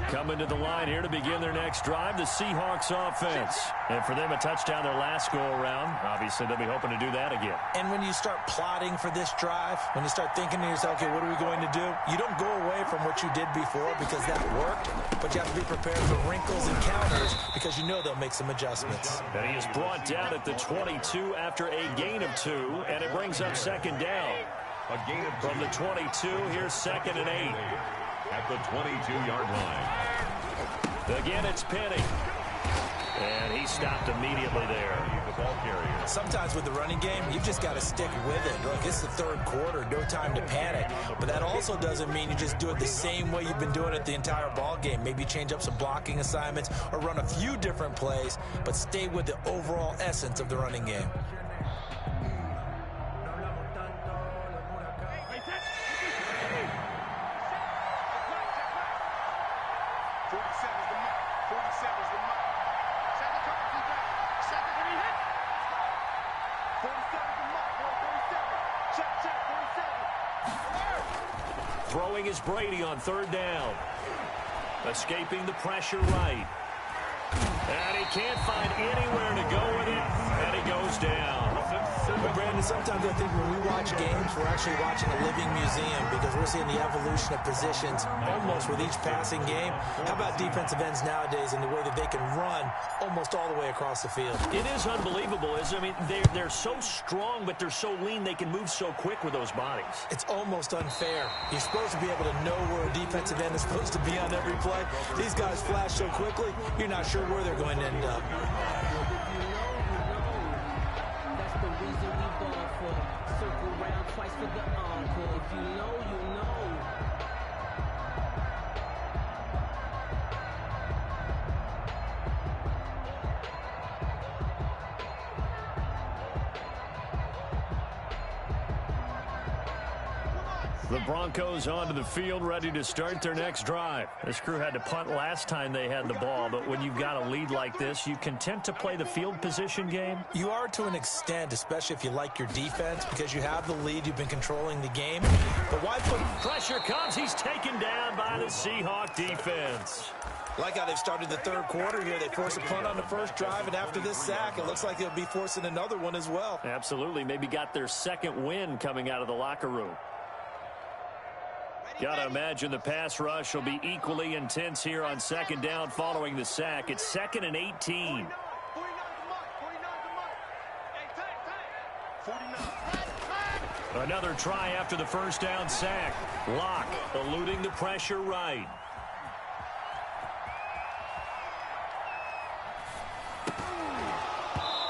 Coming to the line here to begin their next drive, the Seahawks offense. And for them, a touchdown their last go-around. Obviously, they'll be hoping to do that again. And when you start plotting for this drive, when you start thinking to yourself, okay, what are we going to do? You don't go away from what you did before because that worked, but you have to be prepared for wrinkles and counters because you know they'll make some adjustments. And he is brought down at the 22 after a gain of 2, and it brings up second down. A gain of 2. From the 22, here's 2nd and 8. At the 22-yard line. Again, it's Penny. And he stopped immediately there. The ball carrier. Sometimes with the running game, you've just got to stick with it. Look, it's the third quarter, no time to panic. But that also doesn't mean you just do it the same way you've been doing it the entire ball game. Maybe change up some blocking assignments or run a few different plays, but stay with the overall essence of the running game. Throwing is Brady on third down. Escaping the pressure right. And he can't find anywhere to go with it. And he goes down. But Brandon, sometimes I think when we watch games, we're actually watching a living museum because we're seeing the evolution of positions almost with each passing game. How about defensive ends nowadays and the way that they can run almost all the way across the field? It is unbelievable, isn't it? I mean, they're so strong, but they're so lean, they can move so quick with those bodies. It's almost unfair. You're supposed to be able to know where a defensive end is supposed to be on every play. These guys flash so quickly, you're not sure where they're going to end up. The Broncos onto the field, ready to start their next drive. This crew had to punt last time they had the ball, but when you've got a lead like this, you content to play the field position game? You are to an extent, especially if you like your defense, because you have the lead, you've been controlling the game. But why put... Pressure comes, he's taken down by the Seahawk defense. Like how they've started the third quarter here. They force a punt on the first drive, and after this sack, it looks like they'll be forcing another one as well. Absolutely. Maybe got their second win coming out of the locker room. Got to imagine the pass rush will be equally intense here on second down following the sack. It's 2nd and 18. Another try after the first down sack. Locke eluding the pressure right.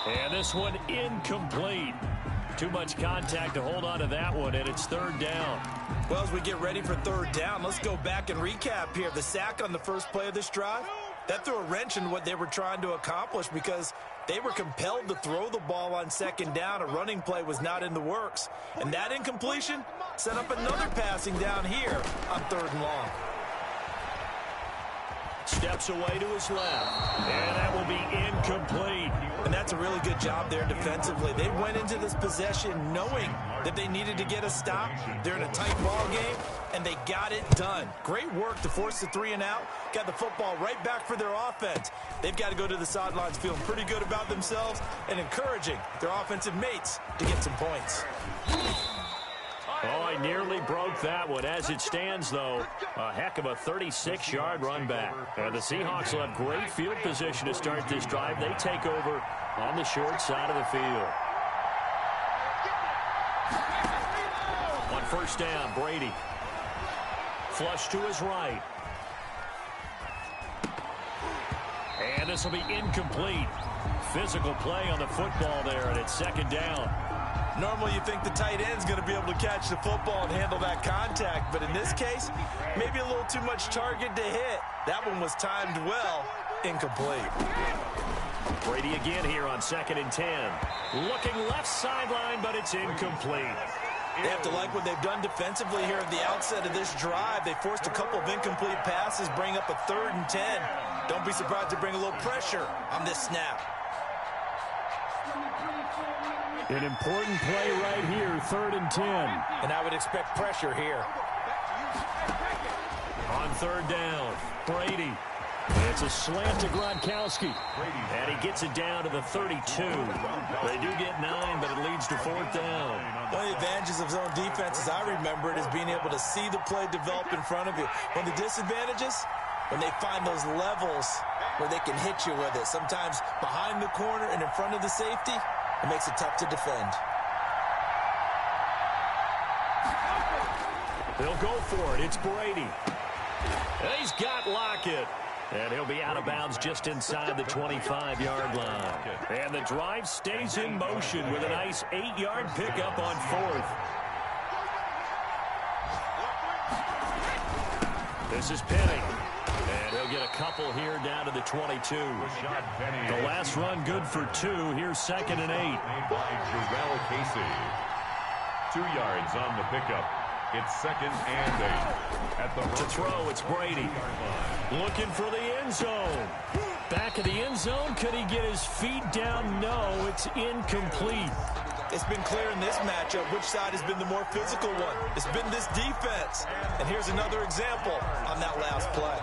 And this one incomplete. Too much contact to hold on to that one, and it's third down. Well, as we get ready for third down, let's go back and recap here. The sack on the first play of this drive, that threw a wrench in what they were trying to accomplish because they were compelled to throw the ball on second down. A running play was not in the works. And that incompletion set up another passing down here on third and long. Steps away to his left, and that will be incomplete. And that's a really good job there defensively. They went into this possession knowing that they needed to get a stop. They're in a tight ball game, and they got it done. Great work to force the 3 and out. Got the football right back for their offense. They've got to go to the sidelines feeling pretty good about themselves and encouraging their offensive mates to get some points. Oh, he nearly broke that one. As it stands, though, a heck of a 36-yard run back. And the Seahawks will have great field position to start this drive. They take over on the short side of the field. On first down, Brady. Flush to his right. And this will be incomplete. Physical play on the football there, and it's second down. Normally you think the tight end's going to be able to catch the football and handle that contact, but in this case, maybe a little too much target to hit. That one was timed well. Incomplete. Brady again here on 2nd and 10. Looking left sideline, but it's incomplete. They have to like what they've done defensively here at the outset of this drive. They forced a couple of incomplete passes, bring up a 3rd and 10. Don't be surprised to bring a little pressure on this snap. An important play right here, 3rd and 10. And I would expect pressure here. On 3rd down, Brady. It's a slant to Gronkowski. And he gets it down to the 32. They do get 9, but it leads to 4th down. One of the advantages of zone defense, as I remember it, is being able to see the play develop in front of you. One of the disadvantages, when they find those levels where they can hit you with it. Sometimes behind the corner and in front of the safety, it makes it tough to defend. They'll go for it. It's Brady. He's got Lockett. And he'll be out of bounds just inside the 25-yard line. And the drive stays in motion with a nice 8-yard pickup on 4th. This is Penny. And he'll get a couple here down to the 22. The last run good for 2. Here's 2nd and 8. By Jarrell Casey. 2 yards on the pickup. It's 2nd and 8. At the to throw, it's Brady. Looking for the end zone. Back of the end zone. Could he get his feet down? No, it's incomplete. It's been clear in this matchup which side has been the more physical one. It's been this defense. And here's another example on that last play.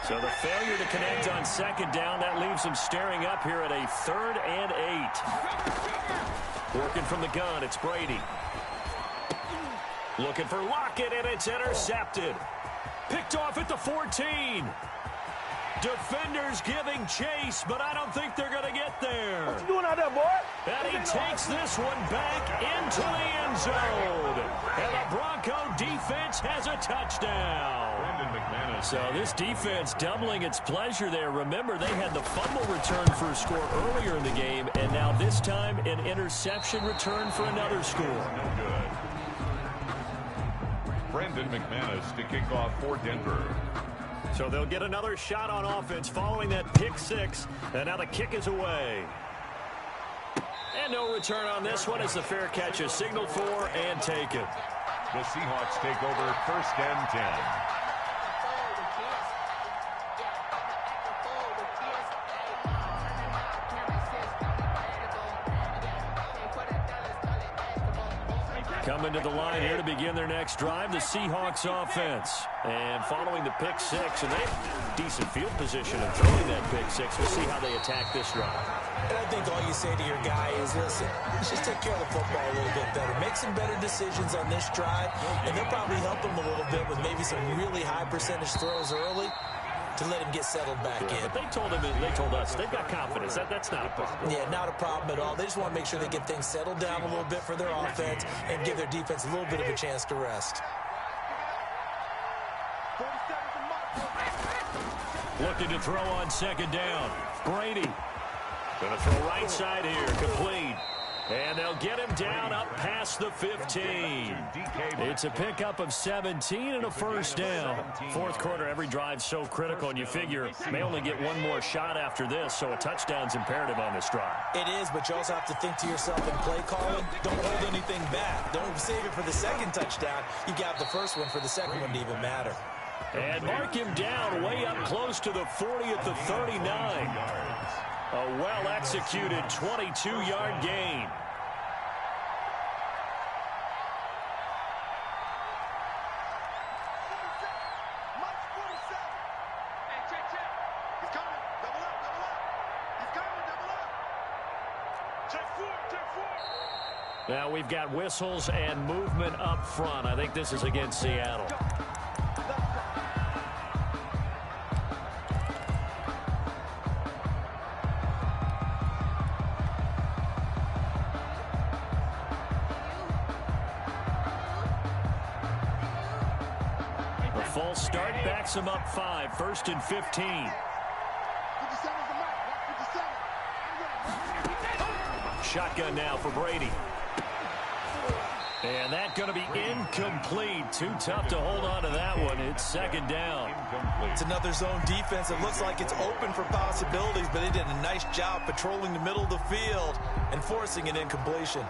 So the failure to connect on 2nd down, that leaves him staring up here at a 3rd and 8. Working from the gun, it's Brady. Looking for Lockett, and it's intercepted. Picked off at the 14. Defenders giving chase, but I don't think they're going to get there. What you doing out there, boy? And he takes this one back into the end zone. And the Bronco defense has a touchdown. So this defense doubling its pleasure there. Remember, they had the fumble return for a score earlier in the game, and now this time an interception return for another score. No good. Brendan McManus to kick off for Denver. So they'll get another shot on offense following that pick 6, and now the kick is away. And no return on this one as the fair catch is signaled for and taken. The Seahawks take over 1st and 10. Coming to the line here to begin their next drive, the Seahawks offense. And following the pick 6, and they have decent field position in throwing that pick 6. We'll see how they attack this drive. And I think all you say to your guy is, listen, let's just take care of the football a little bit better. Make some better decisions on this drive, and they'll probably help him a little bit with maybe some really high percentage throws early to let him get settled back in. But they told us they've got confidence. That's not a problem. Yeah, not a problem at all. They just want to make sure they get things settled down a little bit for their offense and give their defense a little bit of a chance to rest. Looking to throw on 2nd down. Brady. Going to throw right side here. Complete. And they'll get him down up past the 15. It's a pickup of 17 and a 1st down. 4th quarter, every drive's so critical, and you figure may only get one more shot after this, so a touchdown's imperative on this drive. It is, but you also have to think to yourself in play calling, don't hold anything back. Don't save it for the 2nd touchdown. You got the 1st one for the 2nd one to even matter. And mark him down way up close to the 40 at the 39. A well-executed 22-yard gain. Now we've got whistles and movement up front. I think this is against Seattle. The false start backs him up 5, 1st and 15. Shotgun now for Brady. And that's going to be incomplete. Too tough to hold on to that one. It's 2nd down. It's another zone defense. It looks like it's open for possibilities, but they did a nice job patrolling the middle of the field and forcing an incompletion.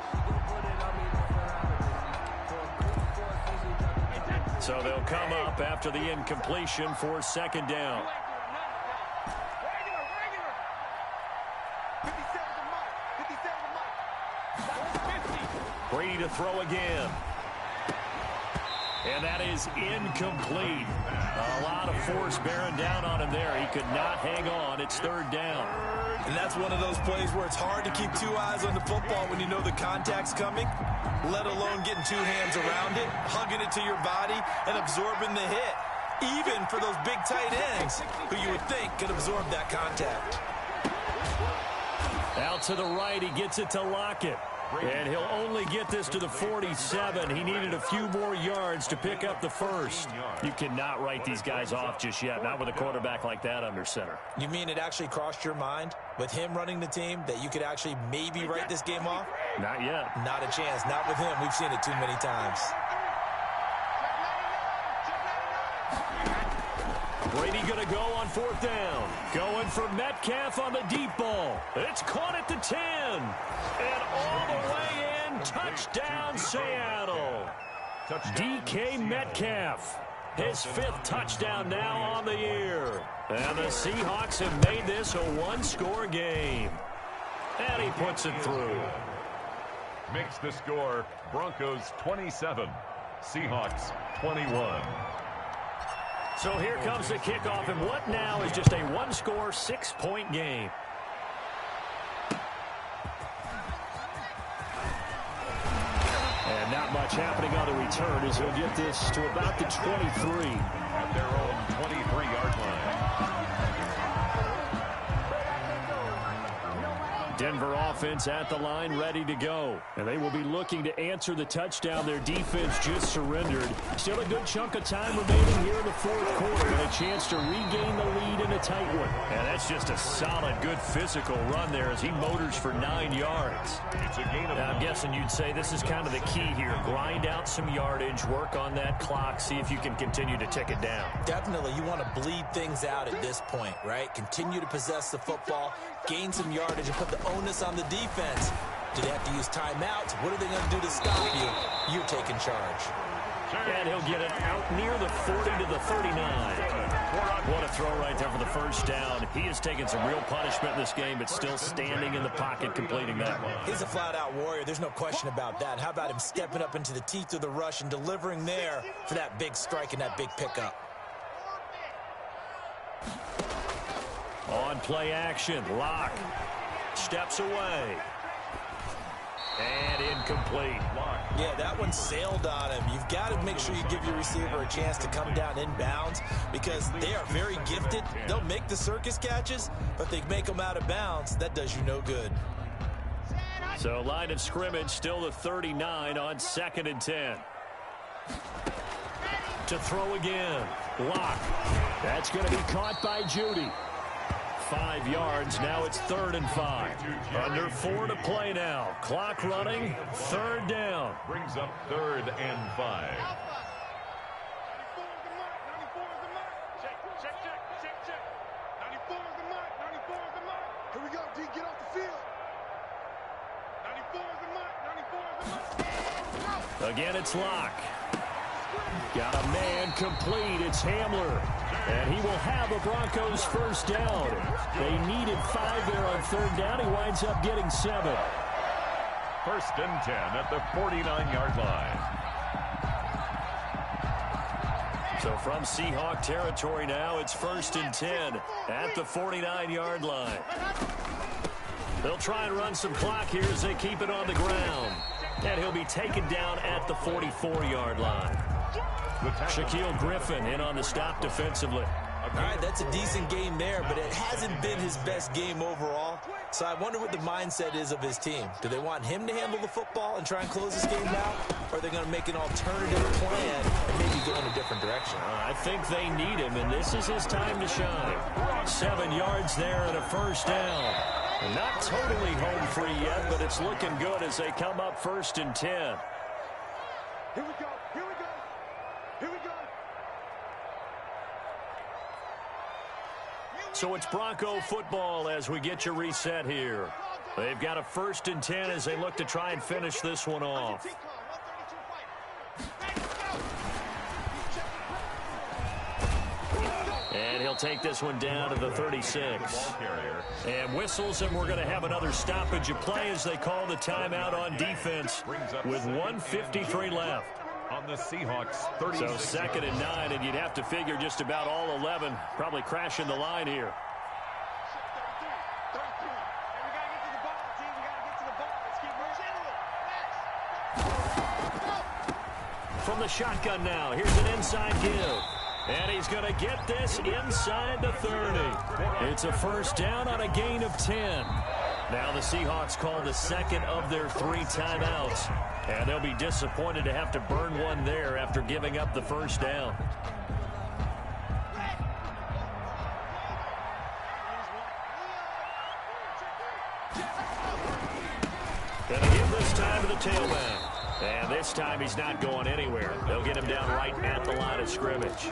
So they'll come up after the incompletion for 2nd down. Brady to throw again. And that is incomplete. A lot of force bearing down on him there. He could not hang on. It's 3rd down. And that's one of those plays where it's hard to keep 2 eyes on the football when you know the contact's coming, let alone getting 2 hands around it, hugging it to your body, and absorbing the hit. Even for those big tight ends who you would think could absorb that contact. Out to the right, he gets it to Lockett. And he'll only get this to the 47. He needed a few more yards to pick up the 1st. You cannot write these guys off just yet, not with a quarterback like that under center. You mean it actually crossed your mind with him running the team that you could actually maybe write this game off? Not yet. Not a chance. Not with him. We've seen it too many times. Brady going to go on 4th down. Going for Metcalf on the deep ball. It's caught at the 10. And all the way in. Touchdown, Seattle. DK Metcalf. His 5th touchdown now on the year. And the Seahawks have made this a 1-score game. And he puts it through. Makes the score Broncos 27, Seahawks 21. So here comes the kickoff, and what now is just a 1-score, 6-point game. And not much happening on the return as he'll get this to about the 23. At their own 23-yard line. Denver offense at the line, ready to go. And they will be looking to answer the touchdown their defense just surrendered. Still a good chunk of time remaining here in the 4th quarter, and a chance to regain the lead in a tight one. And that's just a solid, good physical run there as he motors for 9 yards. It's a gain of now, I'm guessing you'd say this is kind of the key here. Grind out some yardage, work on that clock, see if you can continue to tick it down. Definitely, you want to bleed things out at this point, right? Continue to possess the football, gain some yardage, and put the onus on the defense. Do they have to use timeouts? What are they going to do to stop you? You're taking charge. And he'll get it out near the 40 to the 39. What a throw right there for the 1st down. He has taken some real punishment in this game, but still standing in the pocket, completing that one. He's a flat-out warrior. There's no question about that. How about him stepping up into the teeth of the rush and delivering there for that big strike and that big pickup? On play action, Lock steps away. And incomplete. Yeah, that one sailed on him. You've got to make sure you give your receiver a chance to come down inbounds because they are very gifted. They'll make the circus catches, but they make them out of bounds. That does you no good. So line of scrimmage still the 39 on 2nd and 10. To throw again. Lock. That's going to be caught by Judy. 5 yards. Now it's 3rd and 5. Under 4 to play now. Clock running. 3rd down. Brings up 3rd and 5. Here we go, D, get off the field. 94 is the mark. 94 is the mark. Again, it's Lock. Got a man complete. It's Hamler. And he will have a Broncos 1st down. They needed 5 there on 3rd down. He winds up getting 7. 1st and 10 at the 49-yard line. So from Seahawk territory now, it's 1st and 10 at the 49-yard line. They'll try and run some clock here as they keep it on the ground. And he'll be taken down at the 44-yard line. Shaquille Griffin in on the stop defensively. All right, that's a decent game there, but it hasn't been his best game overall. So I wonder what the mindset is of his team. Do they want him to handle the football and try and close this game out? Or are they going to make an alternative plan and maybe go in a different direction? I think they need him, and this is his time to shine. 7 yards there and a first down. Not totally home free yet, but it's looking good as they come up 1st and 10. Here we go. Here we go. Here we go. So it's Bronco football as we get you reset here. They've got a 1st and 10 as they look to try and finish this one off. And he'll take this one down to the 36. And whistles, and we're going to have another stoppage of play as they call the timeout on defense with 1:53 left. On the Seahawks, 36. So 2nd and 9, and you'd have to figure just about all 11 probably crashing the line here. From the shotgun now, here's an inside give. And he's going to get this inside the 30. It's a first down on a gain of 10. Now the Seahawks call the second of their 3 timeouts. And they'll be disappointed to have to burn one there after giving up the first down. Gonna give this time to the tailback. And this time he's not going anywhere. They'll get him down right at the line of scrimmage.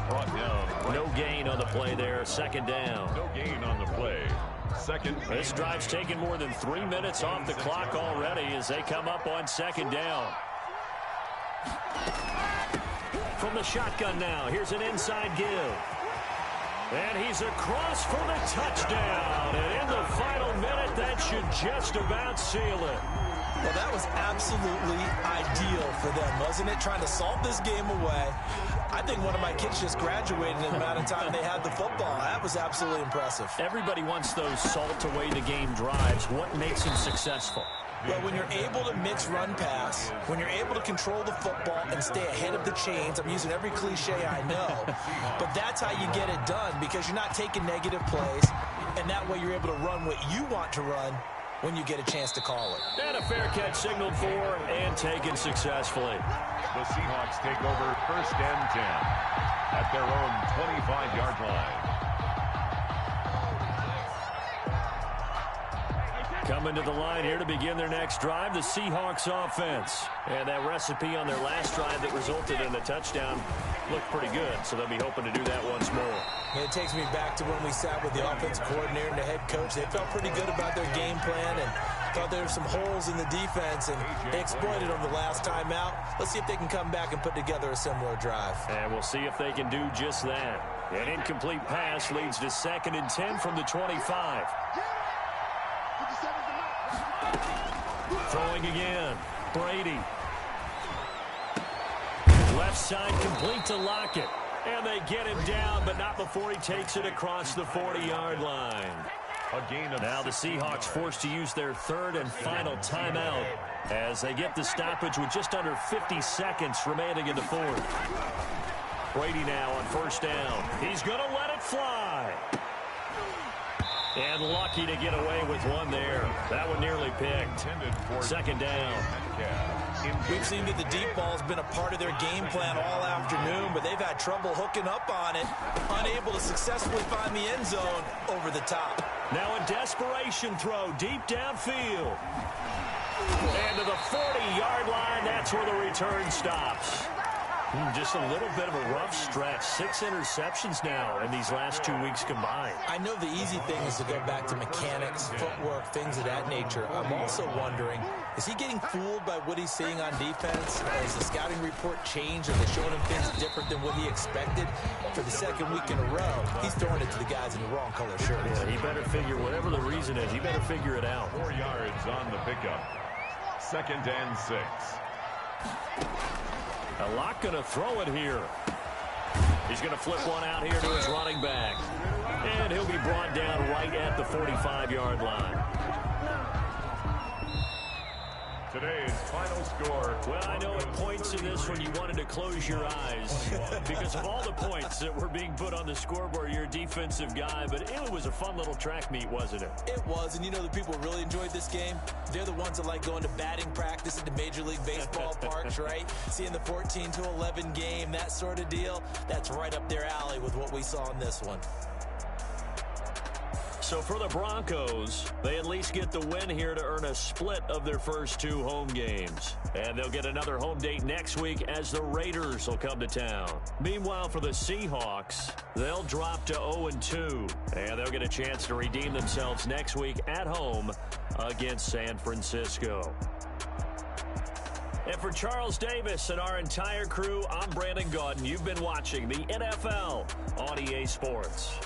Brought down. No gain on the play there. 2nd down. No gain on the play. 2nd. This drive's taken more than 3 minutes off the clock already as they come up on 2nd down. From the shotgun now, here's an inside give. And he's across for the touchdown. And in the final minute, that should just about seal it. Well, that was absolutely ideal for them, wasn't it? Trying to salt this game away. I think one of my kids just graduated in the amount of time they had the football. That was absolutely impressive. Everybody wants those salt-away-the-game drives. What makes them successful? Well, when you're able to mix run-pass, when you're able to control the football and stay ahead of the chains, I'm using every cliche I know, but that's how you get it done because you're not taking negative plays, and that way you're able to run what you want to run when you get a chance to call it. And a fair catch signaled for and taken successfully. The Seahawks take over 1st and 10 at their own 25-yard line. Coming to the line here to begin their next drive, the Seahawks offense. And that recipe on their last drive that resulted in a touchdown looked pretty good, so they'll be hoping to do that once more. And it takes me back to when we sat with the offensive coordinator and the head coach. They felt pretty good about their game plan and thought there were some holes in the defense, and they exploited them the last time out. Let's see if they can come back and put together a similar drive. And we'll see if they can do just that. An incomplete pass leads to 2nd and 10 from the 25. Throwing again. Brady. Left side complete to Lockett. And they get him down, but not before he takes it across the 40-yard line. A gain of now the Seahawks forced to use their 3rd and final timeout as they get the stoppage with just under 50 seconds remaining in the 4th. Brady now on 1st down. He's going to let it fly. And lucky to get away with one there. That one nearly picked. 2nd down. We've seen that the deep ball's been a part of their game plan all afternoon, but they've had trouble hooking up on it, unable to successfully find the end zone over the top. Now a desperation throw deep downfield. And to the 40-yard line, that's where the return stops. Just a little bit of a rough stretch. 6 interceptions now in these last 2 weeks combined. I know the easy thing is to go back to mechanics, footwork, things of that nature. I'm also wondering, is he getting fooled by what he's seeing on defense? Has the scouting report changed? Are they showing him things different than what he expected? For the 2nd week in a row, he's throwing it to the guys in the wrong color shirts. Yeah, he better figure, whatever the reason is, he better figure it out. 4 yards on the pickup. 2nd and 6. A lot going to throw it here. He's going to flip one out here to his running back. And he'll be brought down right at the 45-yard line. Today's final score. Well, I know at points in this one you wanted to close your eyes because of all the points that were being put on the scoreboard. You're a defensive guy, but it was a fun little track meet, wasn't it? It was, and you know the people who really enjoyed this game? They're the ones that like going to batting practice at the Major League Baseball parks, right? Seeing the 14-11 game, that sort of deal, that's right up their alley with what we saw in this one. So for the Broncos, they at least get the win here to earn a split of their first 2 home games. And they'll get another home date next week as the Raiders will come to town. Meanwhile, for the Seahawks, they'll drop to 0-2. And they'll get a chance to redeem themselves next week at home against San Francisco. And for Charles Davis and our entire crew, I'm Brandon Gaudin. You've been watching the NFL on EA Sports.